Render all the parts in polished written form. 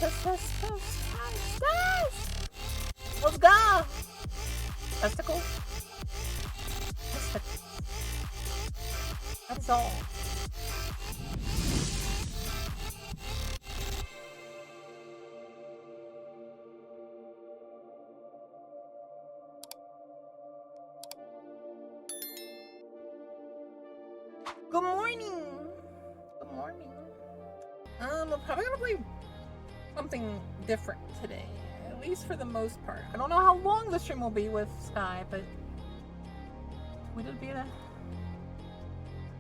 Let's go! Testicle? That is all. Good morning! Good morning. I'm probably gonna play something different today, at least for the most part. I don't know how long the stream will be with Sky, but it'll be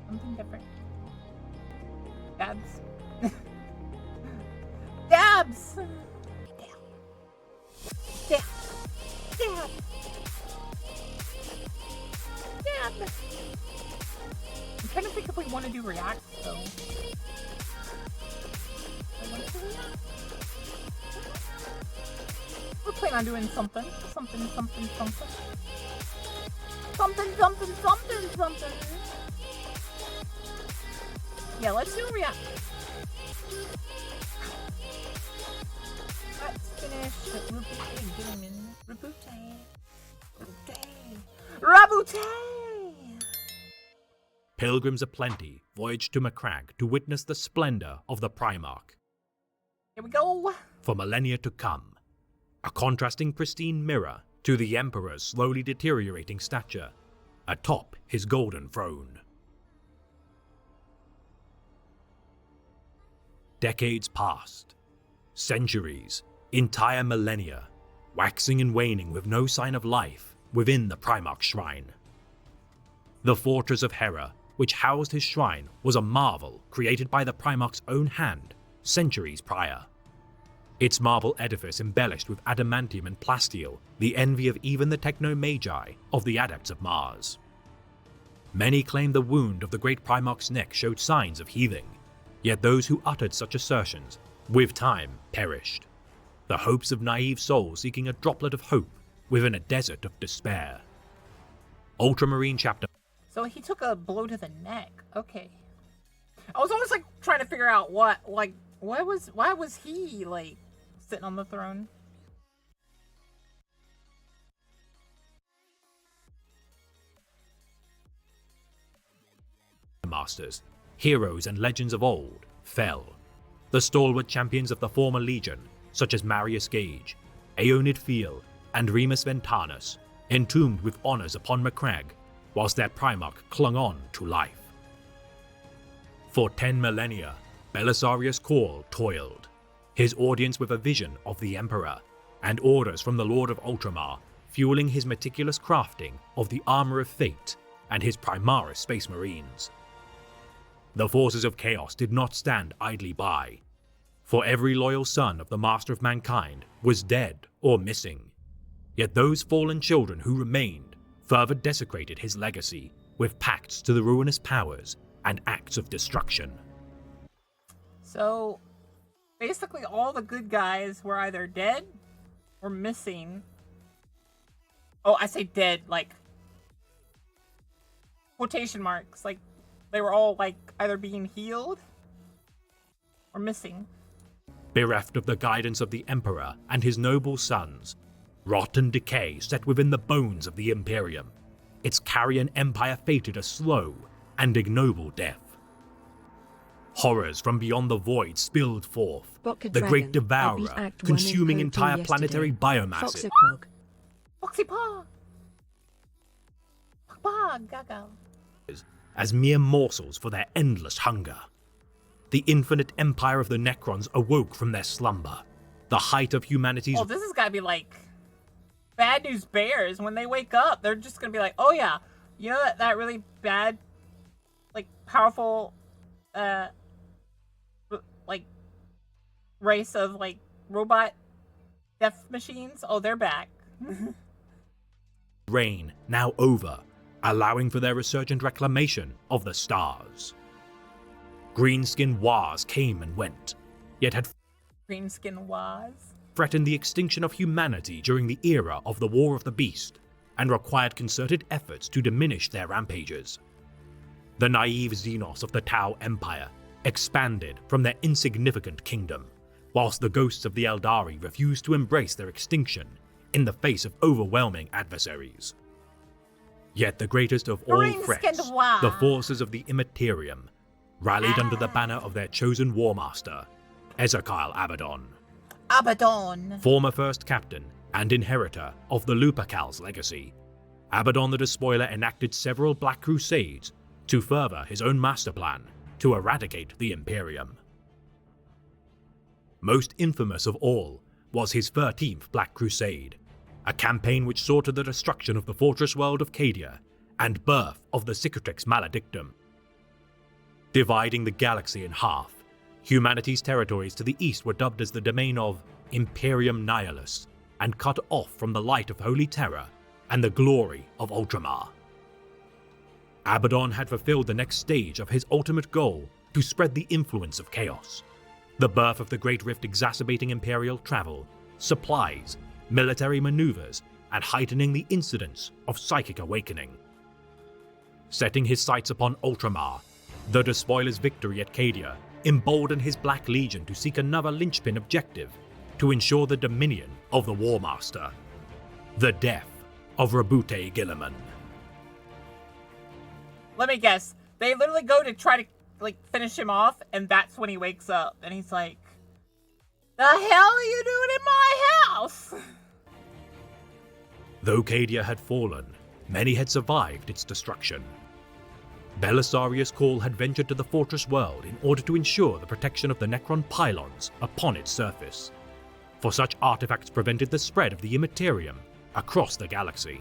something different. Dabs. Dabs! Dab. Dab. Dab. I'm trying to think if we want to do React, though. We're planning on doing something. Something. Yeah, let's do React. Let's finish ROBOUTE GUILLIMAN. ROBOUTE! Pilgrims aplenty voyaged to Macragge to witness the splendor of the Primarch. Here we go. For millennia to come, a contrasting pristine mirror to the Emperor's slowly deteriorating stature atop his golden throne. Decades passed, centuries, entire millennia, waxing and waning with no sign of life within the Primarch's shrine. The fortress of Hera, which housed his shrine, was a marvel created by the Primarch's own hand centuries prior. Its marble edifice embellished with adamantium and plasteel, the envy of even the techno-magi of the Adepts of Mars. Many claimed the wound of the great Primarch's neck showed signs of healing, yet those who uttered such assertions, with time, perished. The hopes of naive souls seeking a droplet of hope within a desert of despair. Ultramarine Chapter. So he took a blow to the neck. Okay. I was always like trying to figure out why was he like sitting on the throne? Masters, heroes and legends of old, fell. The stalwart champions of the former legion, such as Marius Gage, Aeonid Fiel, and Remus Ventanus, entombed with honors upon Macragge, whilst their Primarch clung on to life. For 10 millennia, Belisarius Cawl toiled, his audience with a vision of the Emperor, and orders from the Lord of Ultramar, fueling his meticulous crafting of the armor of fate and his Primaris Space Marines. The forces of chaos did not stand idly by, for every loyal son of the Master of Mankind was dead or missing. Yet those fallen children who remained further desecrated his legacy with pacts to the ruinous powers and acts of destruction. So, basically all the good guys were either dead or missing. Oh, I say dead, like, quotation marks, like, they were all, like, either being healed or missing. Bereft of the guidance of the Emperor and his noble sons, rot and decay set within the bones of the Imperium, its carrion empire fated a slow and ignoble death. Horrors from beyond the void spilled forth, the great devourer consuming entire planetary biomasses. Foxypaw! Gaga. As mere morsels for their endless hunger. The infinite empire of the Necrons awoke from their slumber, the height of humanity's— Oh, this has got to be like Bad News Bears. When they wake up, they're just going to be like, oh yeah, you know that really bad, like, powerful, like, race of, like, robot death machines? Oh, they're back. reign now over, allowing for their resurgent reclamation of the stars. Greenskin wars came and went, yet had Greenskin wars threatened the extinction of humanity during the era of the War of the Beast, and required concerted efforts to diminish their rampages. The naive Xenos of the Tau Empire expanded from their insignificant kingdom, whilst the ghosts of the Eldari refused to embrace their extinction in the face of overwhelming adversaries. Yet the greatest of all threats, the forces of the Immaterium, rallied under the banner of their chosen War Master, Ezekiel Abaddon. Former first captain and inheritor of the Lupercal's legacy, Abaddon the Despoiler enacted several Black Crusades to further his own master plan to eradicate the Imperium. Most infamous of all was his 13th Black Crusade, a campaign which saw to the destruction of the fortress world of Cadia and birth of the Cicatrix Maledictum. Dividing the galaxy in half, humanity's territories to the east were dubbed as the domain of Imperium Nihilus and cut off from the light of Holy Terror and the glory of Ultramar. Abaddon had fulfilled the next stage of his ultimate goal to spread the influence of chaos, the birth of the Great Rift exacerbating imperial travel, supplies, military maneuvers, and heightening the incidence of psychic awakening. Setting his sights upon Ultramar, the Despoiler's victory at Cadia emboldened his Black Legion to seek another linchpin objective to ensure the dominion of the War Master, the death of ROBOUTE GUILLIMAN. Let me guess. They literally go to try to finish him off, and that's when he wakes up, and he's like, "The hell are you doing in my house?" Though Cadia had fallen, many had survived its destruction. Belisarius Cawl had ventured to the fortress world in order to ensure the protection of the Necron pylons upon its surface, for such artifacts prevented the spread of the Immaterium across the galaxy.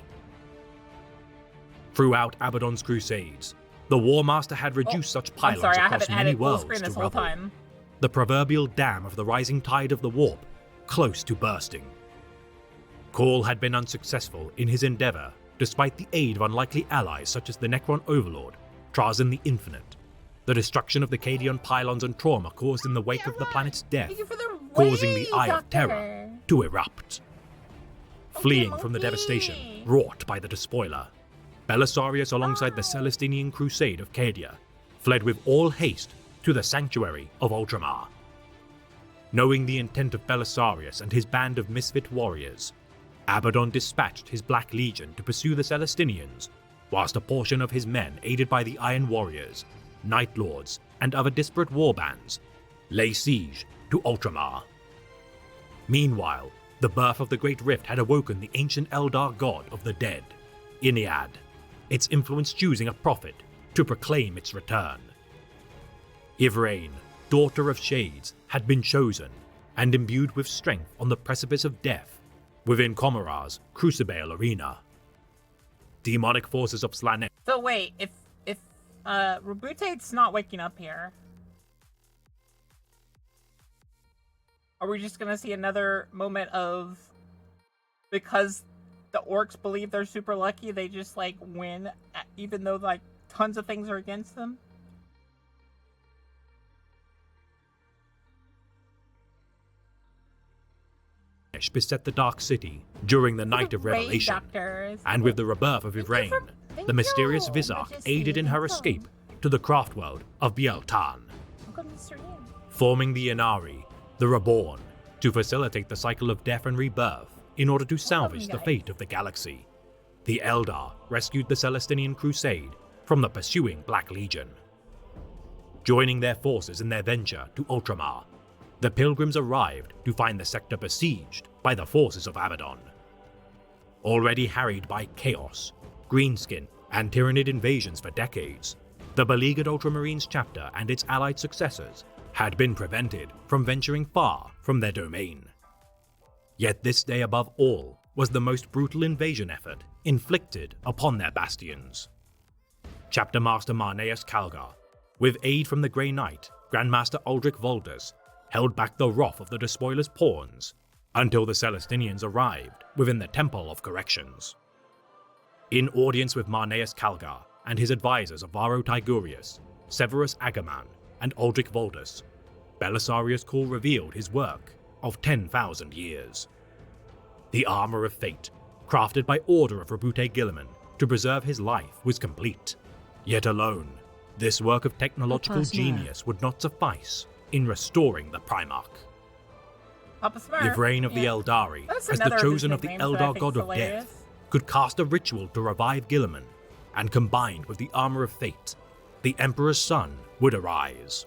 Throughout Abaddon's crusades, the War Master had reduced such pylons across many worlds to rubble, the proverbial dam of the rising tide of the warp close to bursting. Cawl had been unsuccessful in his endeavor despite the aid of unlikely allies such as the Necron Overlord, Trazyn the Infinite. The destruction of the Cadian pylons and trauma caused in the wake of the planet's death, causing the Eye of Terror to erupt. Fleeing from the devastation wrought by the Despoiler, Belisarius, alongside the Celestinian Crusade of Cadia, fled with all haste to the sanctuary of Ultramar. Knowing the intent of Belisarius and his band of misfit warriors, Abaddon dispatched his Black Legion to pursue the Celestinians, whilst a portion of his men, aided by the Iron Warriors, Night Lords, and other disparate warbands, lay siege to Ultramar. Meanwhile, the birth of the Great Rift had awoken the ancient Eldar god of the dead, Inead, its influence choosing a prophet to proclaim its return. Ivrain, daughter of Shades, had been chosen and imbued with strength on the precipice of death within Comora's Crucible Arena. Demonic forces of Slanesh. So wait, if Robute's not waking up here, are we just gonna see another moment of, because the orcs believe they're super lucky, they just win even though tons of things are against them? Beset the Dark City during the Night of Revelation, and with the rebirth of Ivrain, the mysterious Vizark aided in her escape to the craft world of Biel-Tan, forming the Inari, the Reborn, to facilitate the cycle of death and rebirth in order to salvage the fate of the galaxy. The Eldar rescued the Celestinian Crusade from the pursuing Black Legion. Joining their forces in their venture to Ultramar, the pilgrims arrived to find the sector besieged by the forces of Abaddon. Already harried by chaos, greenskin, and Tyranid invasions for decades, the beleaguered Ultramarines chapter and its allied successors had been prevented from venturing far from their domain. Yet this day above all was the most brutal invasion effort inflicted upon their bastions. Chapter Master Marneus Calgar, with aid from the Grey Knight, Grandmaster Uldric Voldus, held back the wrath of the Despoiler's pawns until the Celestinians arrived within the Temple of Corrections. In audience with Marneus Calgar and his advisors of Varro Tigurius, Severus Agaman, and Uldric Voldus, Belisarius Cawl revealed his work of 10,000 years. The armor of fate, crafted by order of ROBOUTE GUILLIMAN to preserve his life, was complete. Yet alone, this work of technological genius would not suffice in restoring the Primarch. Papa Smurf. Yvrain of the yeah. Eldari, That's as the another of his chosen of the nicknames that I Eldar think god is of hilarious. death, could cast a ritual to revive Guilliman, and combined with the armor of fate, the Emperor's son would arise.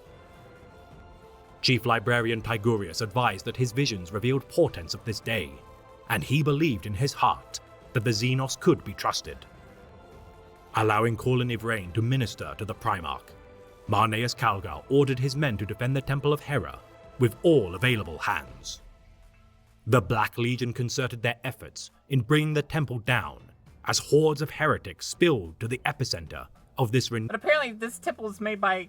Chief Librarian Tigurius advised that his visions revealed portents of this day, and he believed in his heart that the Xenos could be trusted. Allowing Corlin Yvrain to minister to the Primarch, Marneus Calgar ordered his men to defend the Temple of Hera with all available hands. The Black Legion concerted their efforts in bringing the temple down as hordes of heretics spilled to the epicenter of this But apparently this temple is made by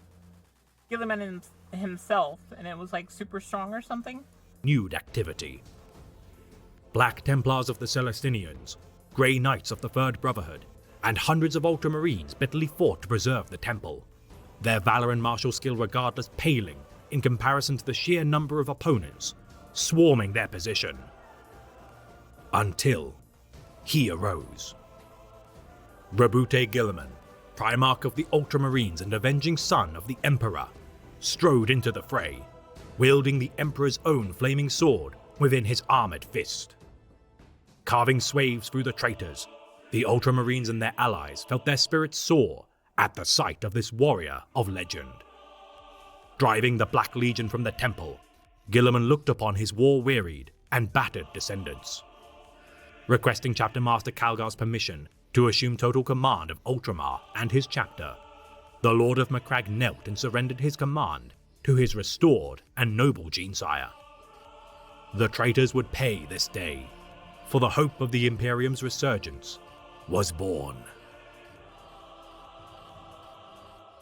Guilliman himself, and it was like super strong or something. renewed activity. Black Templars of the Celestinians, Grey Knights of the Third Brotherhood, and hundreds of Ultramarines bitterly fought to preserve the temple, their valor and martial skill regardless paling in comparison to the sheer number of opponents swarming their position. Until he arose. Roboute Guilliman, Primarch of the Ultramarines and avenging son of the Emperor, strode into the fray, wielding the Emperor's own flaming sword within his armored fist. Carving swaths through the traitors, the Ultramarines and their allies felt their spirits soar at the sight of this warrior of legend. Driving the Black Legion from the temple, Guilliman looked upon his war-wearied and battered descendants. Requesting Chapter Master Calgar's permission to assume total command of Ultramar and his chapter, the Lord of Macragge knelt and surrendered his command to his restored and noble Genesire. The traitors would pay this day, for the hope of the Imperium's resurgence was born.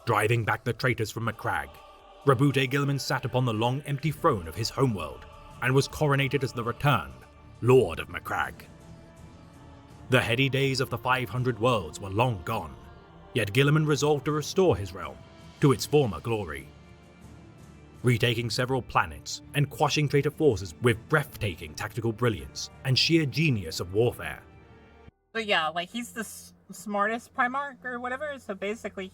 Driving back the traitors from Macragge, Roboute Guilliman sat upon the long empty throne of his homeworld and was coronated as the returned Lord of Macragge. The heady days of the 500 worlds were long gone, yet Guilliman resolved to restore his realm to its former glory. Retaking several planets and quashing traitor forces with breathtaking tactical brilliance and sheer genius of warfare. But yeah, like he's the smartest Primarch or whatever, so basically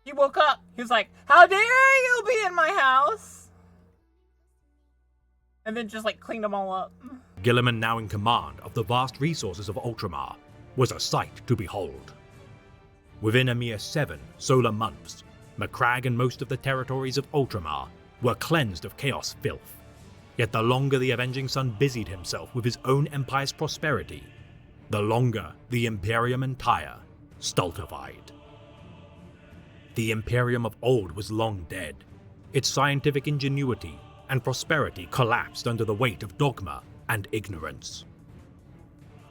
he woke up, he was like, how dare you be in my house? And then just like cleaned them all up. Guilliman, now in command of the vast resources of Ultramar, was a sight to behold. Within a mere 7 solar months, Macragge and most of the territories of Ultramar were cleansed of chaos filth. Yet the longer the Avenging Son busied himself with his own empire's prosperity, the longer the Imperium entire stultified. The Imperium of old was long dead. Its scientific ingenuity and prosperity collapsed under the weight of dogma and ignorance.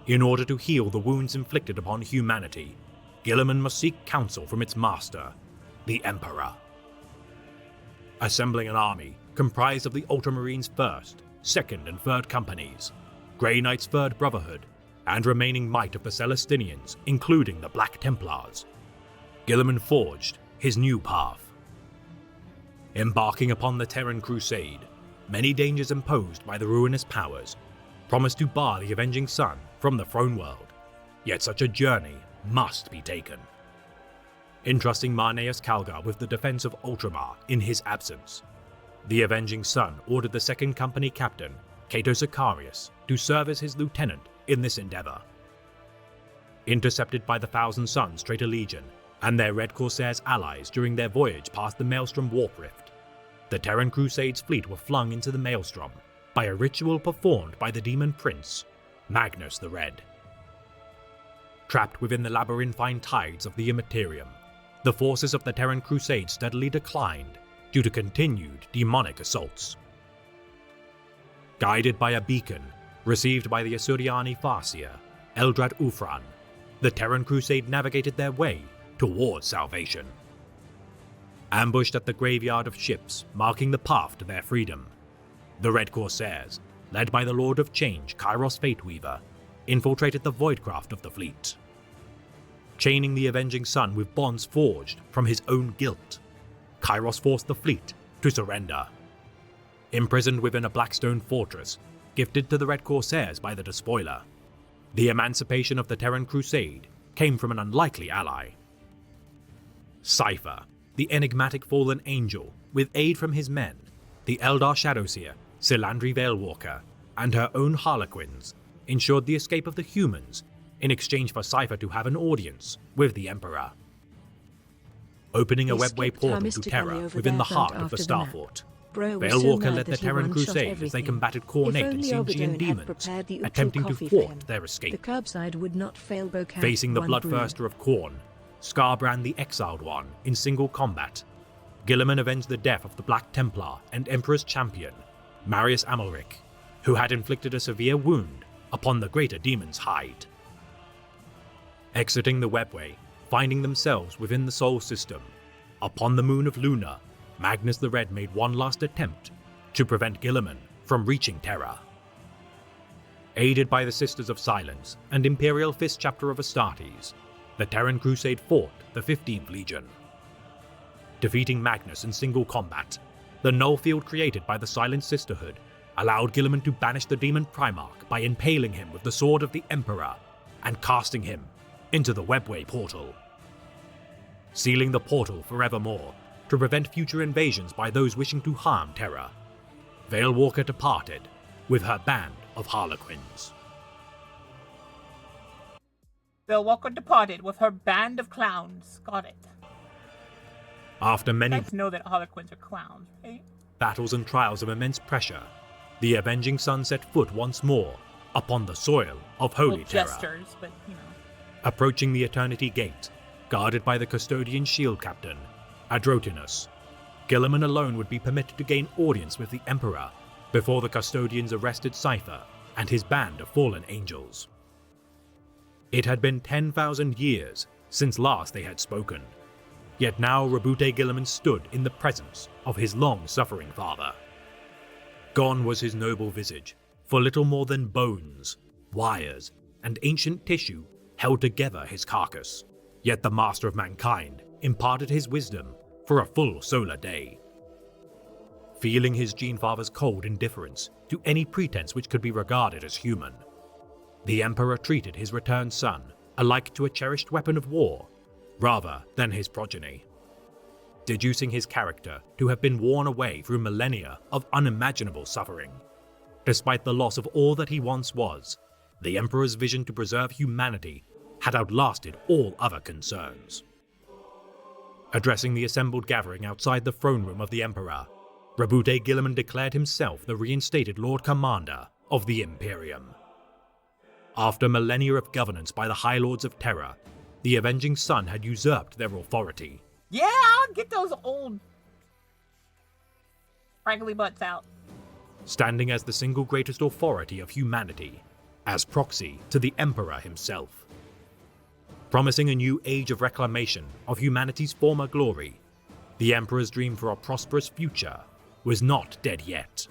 In order to heal the wounds inflicted upon humanity, Guilliman must seek counsel from its master, the Emperor. Assembling an army comprised of the Ultramarines' 1st, 2nd, and 3rd companies, Grey Knight's 3rd Brotherhood, and remaining might of the Celestinians, including the Black Templars, Guilliman forged his new path. Embarking upon the Terran Crusade, many dangers imposed by the ruinous powers promised to bar the Avenging Son from the throne world, yet such a journey must be taken. Entrusting Marneus Calgar with the defense of Ultramar in his absence, the Avenging Son ordered the 2nd Company Captain, Cato Sicarius, to serve as his lieutenant in this endeavor. Intercepted by the Thousand Sons Traitor Legion and their Red Corsairs allies during their voyage past the Maelstrom Warp Rift, the Terran Crusade's fleet were flung into the Maelstrom by a ritual performed by the Demon Prince, Magnus the Red. Trapped within the labyrinthine tides of the Immaterium, the forces of the Terran Crusade steadily declined due to continued demonic assaults. Guided by a beacon received by the Asuriani Farseer, Eldrad Ufran, the Terran Crusade navigated their way towards salvation. Ambushed at the graveyard of ships marking the path to their freedom, the Red Corsairs, led by the Lord of Change Kairos Fateweaver, infiltrated the Voidcraft of the fleet. Chaining the Avenging Son with bonds forged from his own guilt, Kairos forced the fleet to surrender. Imprisoned within a Blackstone fortress, gifted to the Red Corsairs by the Despoiler, the emancipation of the Terran Crusade came from an unlikely ally. Cypher, the enigmatic fallen angel, with aid from his men, the Eldar Shadowseer, Silandri Veilwalker, and her own Harlequins ensured the escape of the humans in exchange for Cypher to have an audience with the Emperor. Opening a webway portal to Terra within the heart of the Starfort, Veilwalker led the Terran Crusade as they combated Khornate and Singian demons, attempting to thwart their escape. The curbside would not fail Bokath. Facing the Bloodthirster of Khorne, Skarbrand the Exiled One in single combat, Guilliman avenged the death of the Black Templar and Emperor's champion, Marius Amalric, who had inflicted a severe wound upon the greater demon's hide. Exiting the webway, finding themselves within the Sol system, upon the moon of Luna, Magnus the Red made one last attempt to prevent Guilliman from reaching Terra. Aided by the Sisters of Silence and Imperial Fist chapter of Astartes, the Terran Crusade fought the 15th Legion. Defeating Magnus in single combat, the null field created by the Silent Sisterhood allowed Guilliman to banish the Demon Primarch by impaling him with the Sword of the Emperor and casting him into the webway portal. Sealing the portal forevermore to prevent future invasions by those wishing to harm Terra, Veilwalker departed with her band of Harlequins. Veilwalker departed with her band of clowns. Got it. After many Let's know that Harlequins are clowns, right? battles and trials of immense pressure, the Avenging Sun set foot once more upon the soil of Holy Terra. Jesters, but you know. Approaching the Eternity Gate, guarded by the Custodian Shield Captain, Adrotinus, Guilliman alone would be permitted to gain audience with the Emperor before the Custodians arrested Cypher and his band of fallen angels. It had been 10,000 years since last they had spoken, yet now Roboute Guilliman stood in the presence of his long-suffering father. Gone was his noble visage, for little more than bones, wires, and ancient tissue held together his carcass, yet the master of mankind imparted his wisdom for a full solar day. Feeling his gene-father's cold indifference to any pretense which could be regarded as human, the Emperor treated his returned son alike to a cherished weapon of war, rather than his progeny, deducing his character to have been worn away through millennia of unimaginable suffering. Despite the loss of all that he once was, the Emperor's vision to preserve humanity had outlasted all other concerns. Addressing the assembled gathering outside the throne room of the Emperor, Roboute Guilliman declared himself the reinstated Lord Commander of the Imperium. After millennia of governance by the High Lords of Terra, the Avenging Sun had usurped their authority. Yeah, get those old fraggly butts out. Standing as the single greatest authority of humanity, as proxy to the Emperor himself. Promising a new age of reclamation of humanity's former glory, the Emperor's dream for a prosperous future was not dead yet.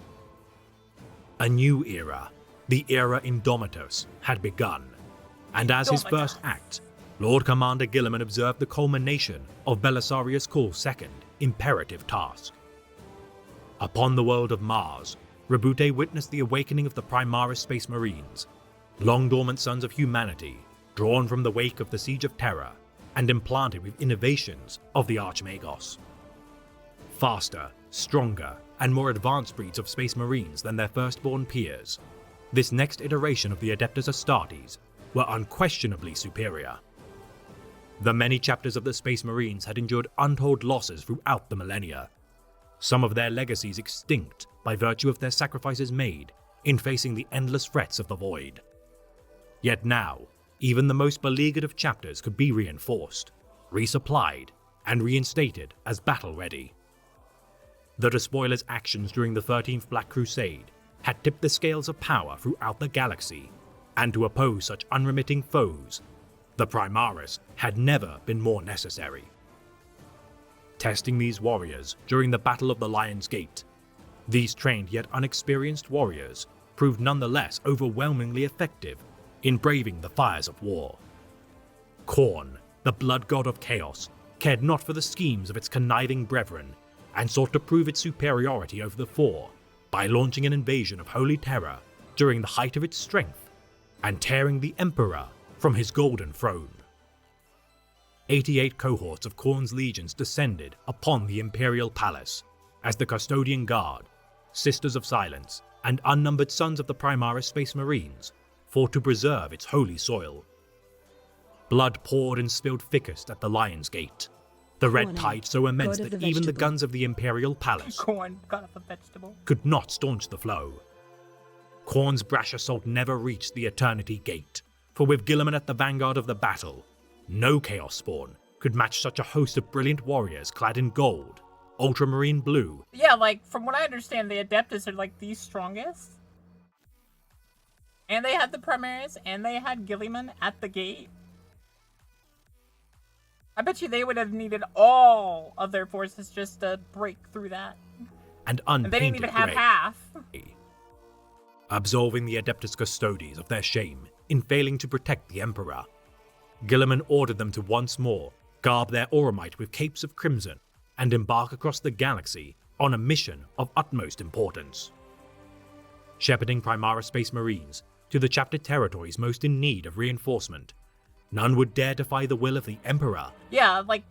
A new era, the era Indomitus, had begun, and as his first act, Lord Commander Guilliman observed the culmination of Belisarius Caul's second imperative task. Upon the world of Mars, Roboute witnessed the awakening of the Primaris Space Marines, long dormant sons of humanity, drawn from the wake of the Siege of Terra and implanted with innovations of the Archmagos. Faster, stronger, and more advanced breeds of Space Marines than their firstborn peers, this next iteration of the Adeptus Astartes were unquestionably superior. The many chapters of the Space Marines had endured untold losses throughout the millennia, some of their legacies extinct by virtue of their sacrifices made in facing the endless threats of the Void. Yet now, even the most beleaguered of chapters could be reinforced, resupplied, and reinstated as battle-ready. The Despoiler's actions during the 13th Black Crusade had tipped the scales of power throughout the galaxy, and to oppose such unremitting foes, the Primaris had never been more necessary. Testing these warriors during the Battle of the Lion's Gate, these trained yet unexperienced warriors proved nonetheless overwhelmingly effective in braving the fires of war. Khorne, the blood god of chaos, cared not for the schemes of its conniving brethren and sought to prove its superiority over the four by launching an invasion of Holy Terra during the height of its strength and tearing the Emperor from his golden throne. 88 cohorts of Khorne's legions descended upon the Imperial Palace as the Custodian Guard Sisters of Silence, and unnumbered sons of the Primaris Space Marines fought to preserve its holy soil. Blood poured and spilled thickest at the Lion's Gate, the red tide so immense that even the guns of the Imperial Palace Corn, god of a vegetable. could not staunch the flow. Khorne's brash assault never reached the Eternity Gate, for with Guilliman at the vanguard of the battle, no Chaos Spawn could match such a host of brilliant warriors clad in gold, ultramarine blue. Yeah, like, from what I understand, the Adeptus are, like, the strongest. And they had the Primaris, and they had Guilliman at the gate. I bet you they would have needed all of their forces just to break through that. And And they didn't unpainted even have grey, half. absolving the Adeptus Custodes of their shame in failing to protect the Emperor. Guilliman ordered them to once more garb their Auramite with capes of crimson and embark across the galaxy on a mission of utmost importance. Shepherding Primaris Space Marines to the chapter territories most in need of reinforcement, none would dare defy the will of the Emperor. Yeah, like,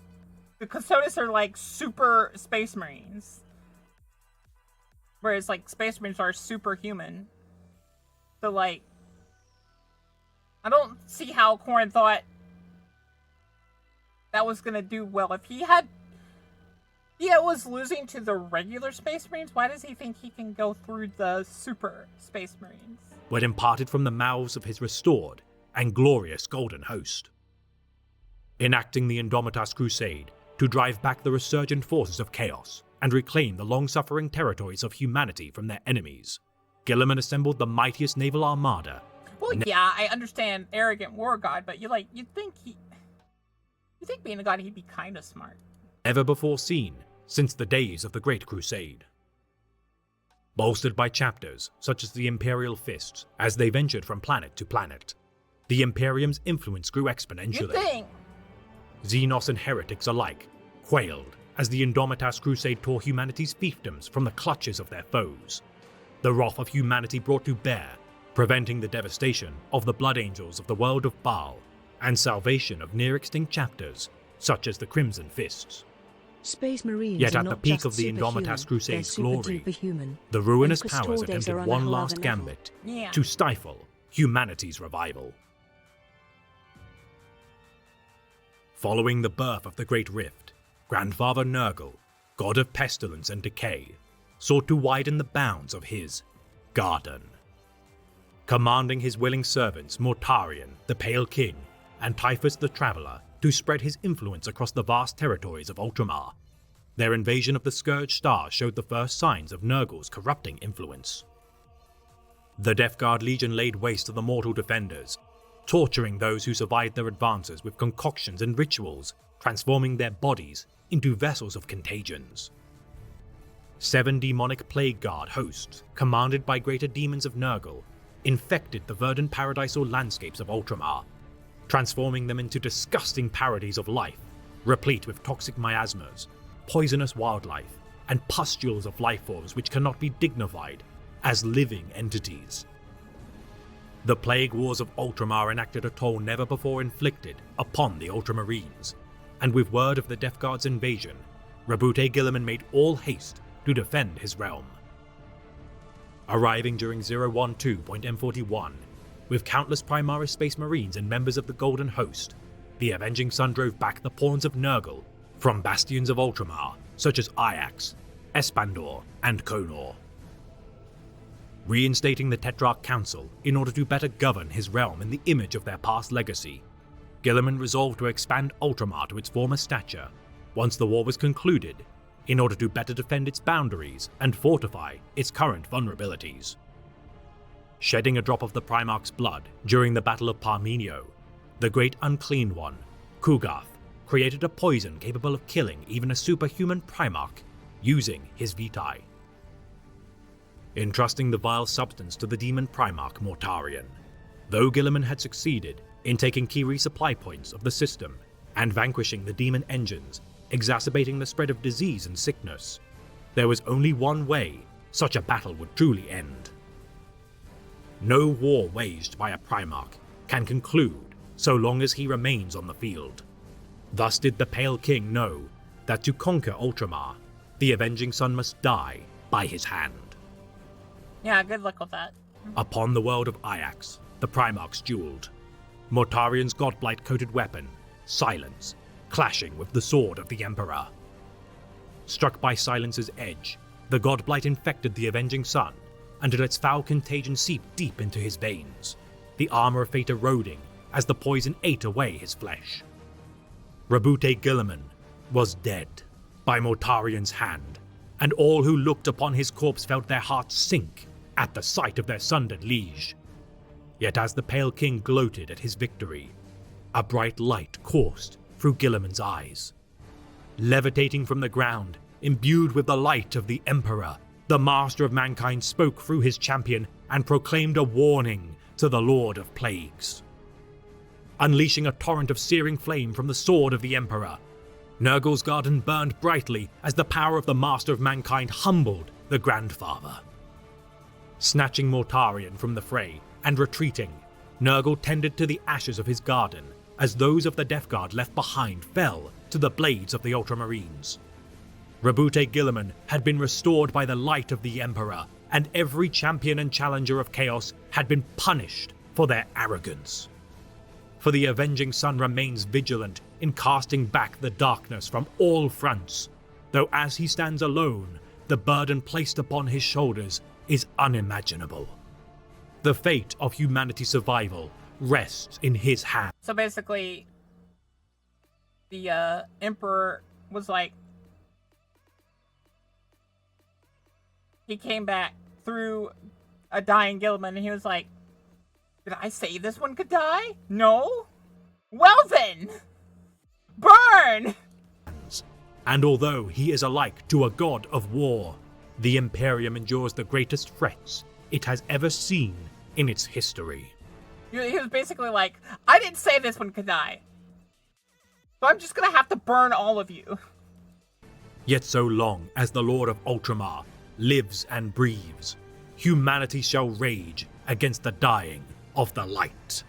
the Custodes are, like, super Space Marines. Whereas, like, Space Marines are superhuman. So, like, I don't see how Khorne thought that was gonna do well. If he was losing to the regular Space Marines, why does he think he can go through the super Space Marines? Were imparted from the mouths of his restored and glorious Golden Host. Enacting the Indomitas Crusade to drive back the resurgent forces of chaos and reclaim the long-suffering territories of humanity from their enemies, Guilliman assembled the mightiest naval armada. Well, yeah, I understand arrogant war god, but you'd think being a god he'd be kind of smart. Ever before seen since the days of the Great Crusade. Bolstered by chapters such as the Imperial Fists as they ventured from planet to planet, the Imperium's influence grew exponentially. You'd think. Xenos and heretics alike quailed as the Indomitas Crusade tore humanity's fiefdoms from the clutches of their foes. The wrath of humanity brought to bear, preventing the devastation of the Blood Angels of the world of Baal, and salvation of near-extinct chapters, such as the Crimson Fists. Space Marines Yet are at the not peak just of the superhuman, Indomitas Crusade's they're glory, super-duper-human. the ruinous And powers Custodes attempted are on one a hell of last a level. gambit Yeah. to stifle humanity's revival. Following the birth of the Great Rift, Grandfather Nurgle, god of pestilence and decay, sought to widen the bounds of his garden. Commanding his willing servants Mortarion, the Pale King, and Typhus the Traveller to spread his influence across the vast territories of Ultramar, their invasion of the Scourge Stars showed the first signs of Nurgle's corrupting influence. The Death Guard Legion laid waste to the mortal defenders, torturing those who survived their advances with concoctions and rituals, transforming their bodies into vessels of contagions. 7 demonic Plague Guard hosts, commanded by greater demons of Nurgle, infected the verdant paradisal landscapes of Ultramar, transforming them into disgusting parodies of life, replete with toxic miasmas, poisonous wildlife, and pustules of life forms which cannot be dignified as living entities. The Plague Wars of Ultramar enacted a toll never before inflicted upon the Ultramarines, and with word of the Death Guard's invasion, Roboute Guilliman made all haste to defend his realm. Arriving during 012.M41, with countless Primaris Space Marines and members of the Golden Host, the Avenging Sun drove back the pawns of Nurgle from bastions of Ultramar such as Ajax, Espandor, and Konor. Reinstating the Tetrarch Council in order to better govern his realm in the image of their past legacy, Guilliman resolved to expand Ultramar to its former stature once the war was concluded in order to better defend its boundaries and fortify its current vulnerabilities. Shedding a drop of the Primarch's blood during the Battle of Parmenio, the Great Unclean One, Kugath, created a poison capable of killing even a superhuman Primarch using his Vitae. Entrusting the vile substance to the demon Primarch Mortarion, though Guilliman had succeeded in taking key resupply points of the system and vanquishing the demon engines, exacerbating the spread of disease and sickness, there was only one way such a battle would truly end. No war waged by a Primarch can conclude so long as he remains on the field. Thus did the Pale King know that to conquer Ultramar, the Avenging Sun must die by his hand. Yeah, good luck with that. Upon the world of Ajax, the Primarchs dueled. Mortarian's godblight-coated weapon, Silence, clashing with the sword of the Emperor. Struck by Silence's edge, the godblight infected the Avenging Sun until its foul contagion seeped deep into his veins, the armor of fate eroding as the poison ate away his flesh. ROBOUTE Guilliman was dead by Mortarian's hand, and all who looked upon his corpse felt their hearts sink at the sight of their sundered liege. Yet as the Pale King gloated at his victory, a bright light coursed through Guilliman's eyes. Levitating from the ground, imbued with the light of the Emperor, the Master of Mankind spoke through his champion and proclaimed a warning to the Lord of Plagues. Unleashing a torrent of searing flame from the sword of the Emperor, Nurgle's garden burned brightly as the power of the Master of Mankind humbled the Grandfather. Snatching Mortarian from the fray and retreating, Nurgle tended to the ashes of his garden as those of the Death Guard left behind fell to the blades of the Ultramarines. ROBOUTE Guilliman had been restored by the light of the Emperor, and every champion and challenger of chaos had been punished for their arrogance. For the Avenging Sun remains vigilant in casting back the darkness from all fronts, though as he stands alone, the burden placed upon his shoulders is unimaginable. The fate of humanity's survival rests in his hands. So basically, the Emperor was like, he came back through a dying Guilliman, and he was like, did I say this one could die? No? Well then! Burn! And although he is alike to a god of war, the Imperium endures the greatest threats it has ever seen in its history. He was basically like, I didn't say this one could die, so I'm just gonna have to burn all of you. Yet so long as the Lord of Ultramar lives and breathes, humanity shall rage against the dying of the light.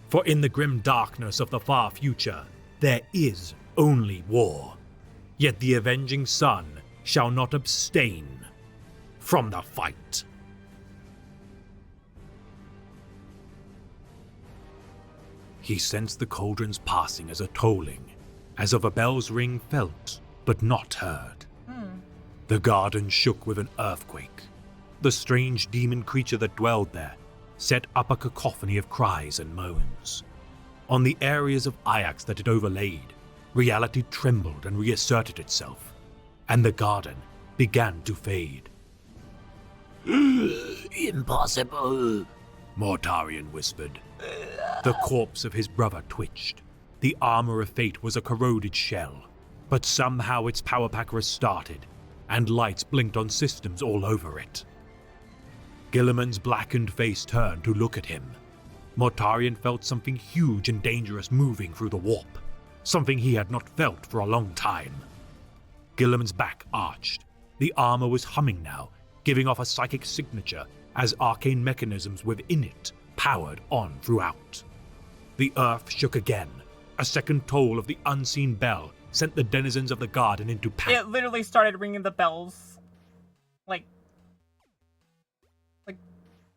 For in the grim darkness of the far future, there is only war. Yet the Avenging Sun shall not abstain from the fight. He sensed the cauldron's passing as a tolling, as of a bell's ring felt, but not heard. The garden shook with an earthquake. The strange demon creature that dwelled there set up a cacophony of cries and moans. On the areas of Ajax that it overlaid, reality trembled and reasserted itself, and the garden began to fade. Impossible, Mortarian whispered. The corpse of his brother twitched. The armor of fate was a corroded shell, but somehow its power pack restarted, and lights blinked on systems all over it. Guilliman's blackened face turned to look at him. Mortarian felt something huge and dangerous moving through the warp, something he had not felt for a long time. Guilliman's back arched. The armor was humming now, giving off a psychic signature as arcane mechanisms within it powered on throughout. The earth shook again. A second toll of the unseen bell sent the denizens of the garden into panic. It literally started ringing the bells. Like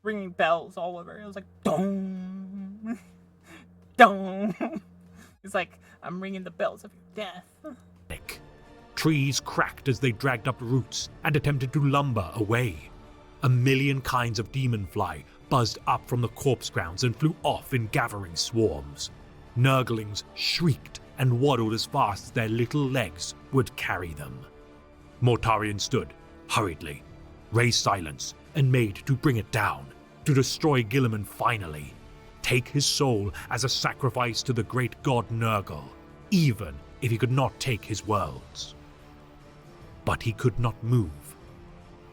ringing bells all over. It was like, dong, dong. It's like, I'm ringing the bells of your death. Trees cracked as they dragged up roots and attempted to lumber away. A million kinds of demon fly buzzed up from the corpse grounds and flew off in gathering swarms. Nurglings shrieked and waddled as fast as their little legs would carry them. Mortarian stood, hurriedly, raised Silence, and made to bring it down, to destroy Guilliman finally, take his soul as a sacrifice to the great god Nurgle, even if he could not take his worlds. But he could not move.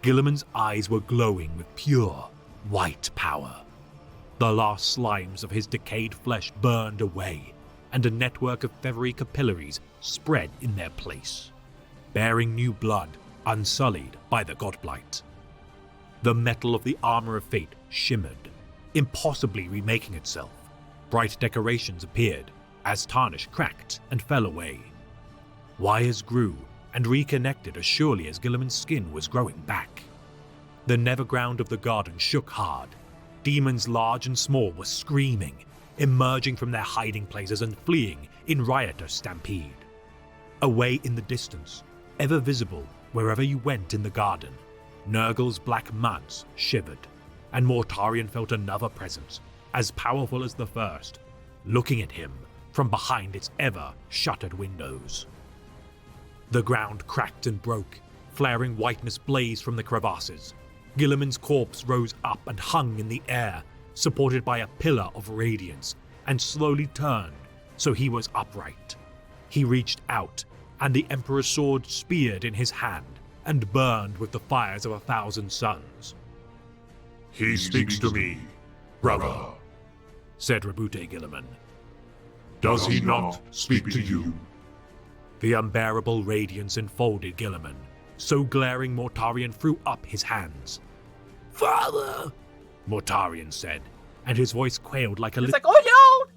Guilliman's eyes were glowing with pure, white power. The last slimes of his decayed flesh burned away, and a network of feathery capillaries spread in their place, bearing new blood unsullied by the godblight. The metal of the armor of fate shimmered, impossibly remaking itself. Bright decorations appeared, as tarnish cracked and fell away. Wires grew and reconnected as surely as Guilliman's skin was growing back. The nether ground of the garden shook hard. Demons large and small were screaming, emerging from their hiding places and fleeing in riotous stampede. Away in the distance, ever visible wherever you went in the garden, Nurgle's black manse shivered, and Mortarion felt another presence, as powerful as the first, looking at him from behind its ever-shuttered windows. The ground cracked and broke, flaring whiteness blazed from the crevasses. Guilliman's corpse rose up and hung in the air, supported by a pillar of radiance, and slowly turned so he was upright. He reached out, and the Emperor's sword speared in his hand and burned with the fires of 1,000 suns. "He speaks to me, brother," said Roboute Guilliman. "Does he not speak to you?" The unbearable radiance enfolded Guilliman, so glaring Mortarion threw up his hands. Father, Mortarion said, and his voice quailed like a It's like, oh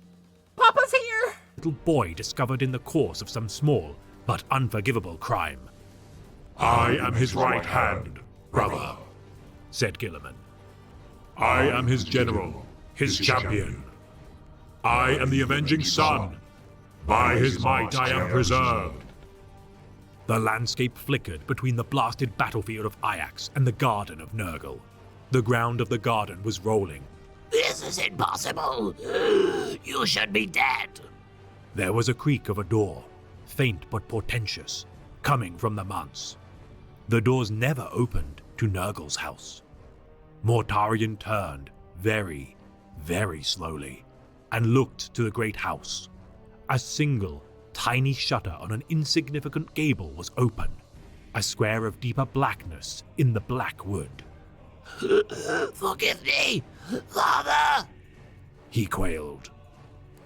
no! Papa's here! little boy discovered in the course of some small but unforgivable crime. "I am his right hand, brother," said Guilliman. "I am his general, his champion. I am the Avenging Sun. By his might I am preserved." The landscape flickered between the blasted battlefield of Ajax and the garden of Nurgle. The ground of the garden was rolling. this is impossible. You should be dead. There was a creak of a door, faint but portentous, coming from the manse. The doors never opened to Nurgle's house. Mortarion turned very, very slowly and looked to the great house. A single, tiny shutter on an insignificant gable was open, a square of deeper blackness in the black wood. Forgive me, Father! He quailed.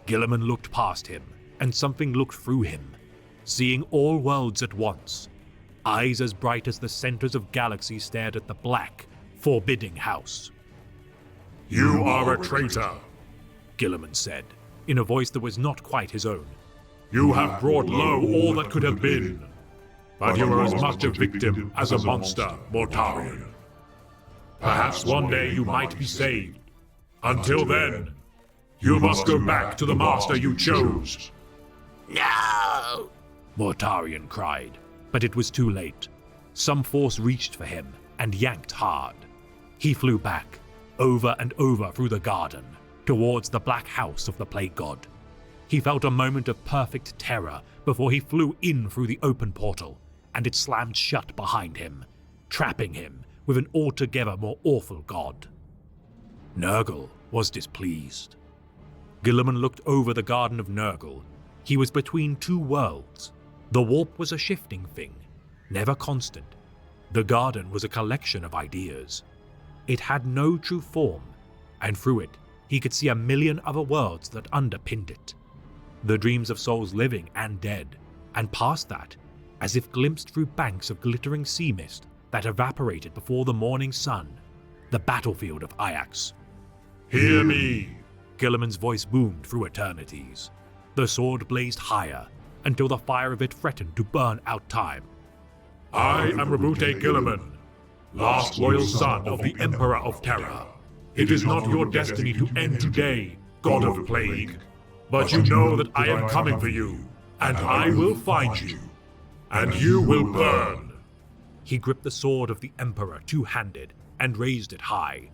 Guilliman looked past him, and something looked through him, seeing all worlds at once. Eyes as bright as the centers of galaxies stared at the black, forbidding house. "You are a traitor," Guilliman said, in a voice that was not quite his own. "You have brought low all that could have been. But you are as much a victim as a monster, Mortarion. Perhaps one day you might be saved. Until then, you must go back to the master you chose." No! Mortarion cried, but it was too late. Some force reached for him and yanked hard. He flew back, over and over through the garden, towards the black house of the Plague God. He felt a moment of perfect terror before he flew in through the open portal, and it slammed shut behind him, trapping him with an altogether more awful god. Nurgle was displeased. Guilliman looked over the garden of Nurgle. He was between two worlds. The warp was a shifting thing, never constant. The garden was a collection of ideas. It had no true form, and through it he could see a million other worlds that underpinned it. The dreams of souls living and dead, and past that, as if glimpsed through banks of glittering sea mist that evaporated before the morning sun, the battlefield of Ajax. "Hear me!" Guilliman's voice boomed through eternities. The sword blazed higher, until the fire of it threatened to burn out time. "I am Roboute Guilliman, last loyal son of the Emperor of Terror. It is not your destiny to end today, God of Plague. But you know that I am coming for you, and I will find you, and you will burn." He gripped the sword of the Emperor two-handed and raised it high.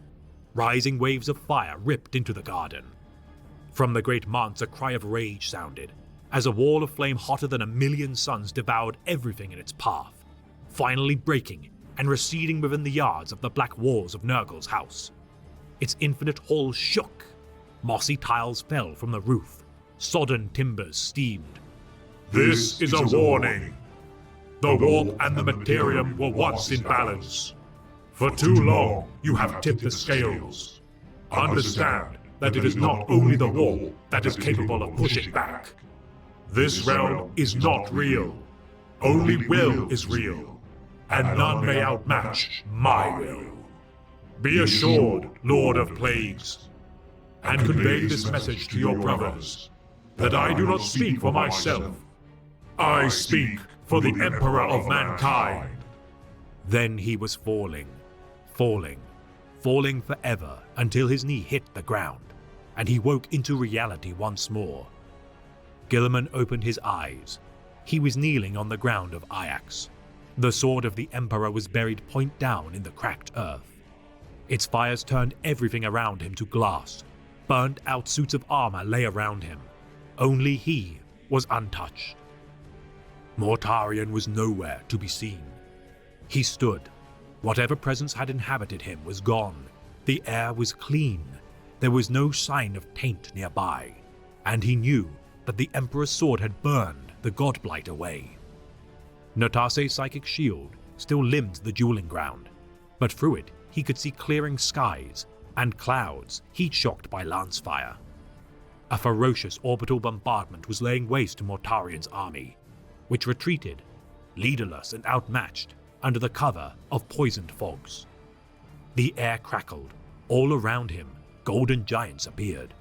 Rising waves of fire ripped into the garden. From the great manse a cry of rage sounded, as a wall of flame hotter than 1,000,000 suns devoured everything in its path, finally breaking and receding within the yards of the black walls of Nurgle's house. Its infinite hall shook. Mossy tiles fell from the roof. Sodden timbers steamed. "This is a warning. The warp and the materium were once in balance. For too long, you have tipped the scales. Understand that it is not only the warp that is capable of pushing back. This realm is not real. Only will is real, and none may outmatch my will. Be assured, Lord of Plagues, and convey this message to your brothers, that I do not speak for myself. I speak for the Emperor of Mankind." Then he was falling, falling forever until his knee hit the ground, and he woke into reality once more. Guilliman opened his eyes. He was kneeling on the ground of Ajax. The sword of the Emperor was buried point down in the cracked earth. Its fires turned everything around him to glass. Burned out suits of armor lay around him. Only he was untouched. Mortarion was nowhere to be seen. He stood. Whatever presence had inhabited him was gone. The air was clean. There was no sign of taint nearby, and he knew that the Emperor's sword had burned the godblight away. Notase's psychic shield still limned the dueling ground, but through it he could see clearing skies and clouds heat-shocked by lance fire. A ferocious orbital bombardment was laying waste to Mortarion's army, which retreated, leaderless and outmatched, under the cover of poisoned fogs. The air crackled. All around him, golden giants appeared.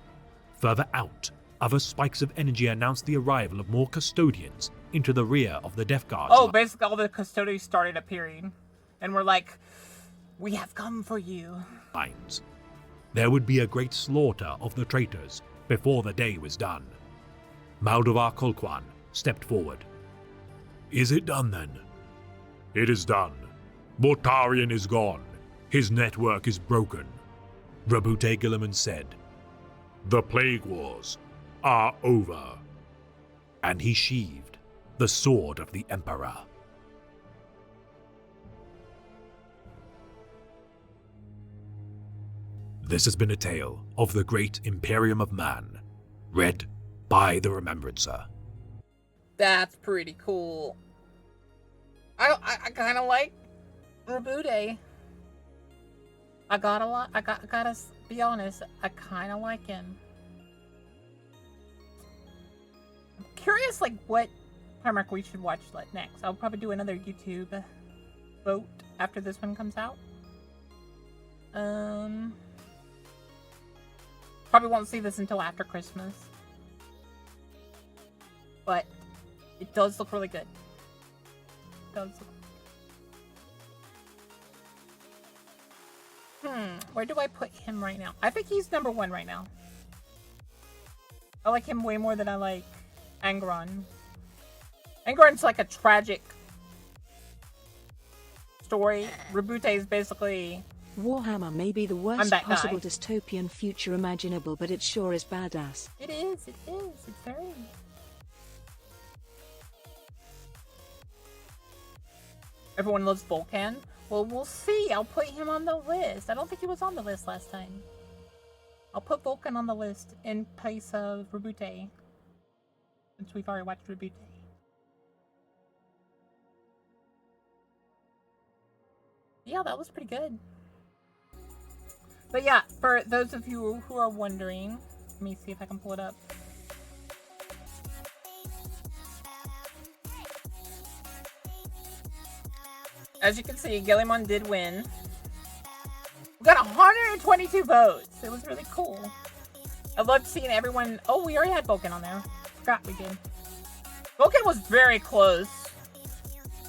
Further out, other spikes of energy announced the arrival of more custodians into the rear of the Death Guard's Oh, basically all the custodians started appearing. And we're like, we have come for you. lines. There would be a great slaughter of the traitors before the day was done. Maldovar Kolquan stepped forward. Is it done then? It is done. Mortarion is gone. His network is broken. Roboute Guilliman said, The Plague Wars are over. and he sheathed the sword of the Emperor. This has been a tale of the great Imperium of Man, read by the Remembrancer. That's pretty cool. I kind of like Roboute. I gotta be honest. I kind of like him. I'm curious, like, what Primarch we should watch next. I'll probably do another YouTube vote after this one comes out. Probably won't see this until after Christmas. But it does look really good. It does look... Where do I put him right now? I think he's number 1 right now. I like him way more than I like Angron. Angron's like a tragic story. Roboute is basically... Warhammer may be the worst that possible guy. dystopian future imaginable, but it sure is badass. It is. It's very... Everyone loves Vulcan. Well, we'll see. I'll put him on the list. I don't think he was on the list last time. I'll put Vulcan on the list in place of Roboute, since we've already watched Roboute. Yeah, that was pretty good. But yeah, for those of you who are wondering, let me see if I can pull it up. As you can see, Guilliman did win. We got 122 votes. It was really cool. I loved seeing everyone. Oh, we already had Vulcan on there. Forgot we did. Vulcan was very close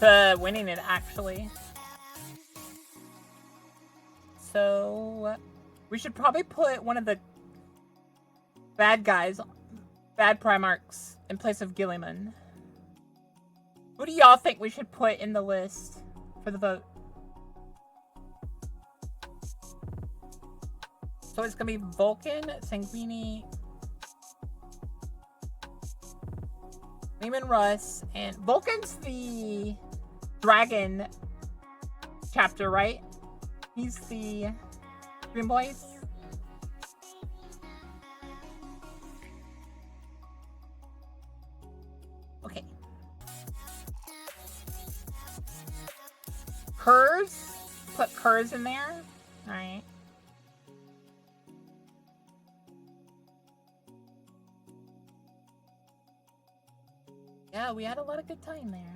to winning it, actually. So, we should probably put one of the bad guys, bad Primarchs, in place of Guilliman. Who do y'all think we should put in the list for the vote? So it's gonna be Vulcan, Sanguini, Lehman Russ, and Vulcan's the dragon chapter, right? He's the Green Boys. Okay. Kurz? Put Kurz in there? Alright. Yeah, we had a lot of good time there.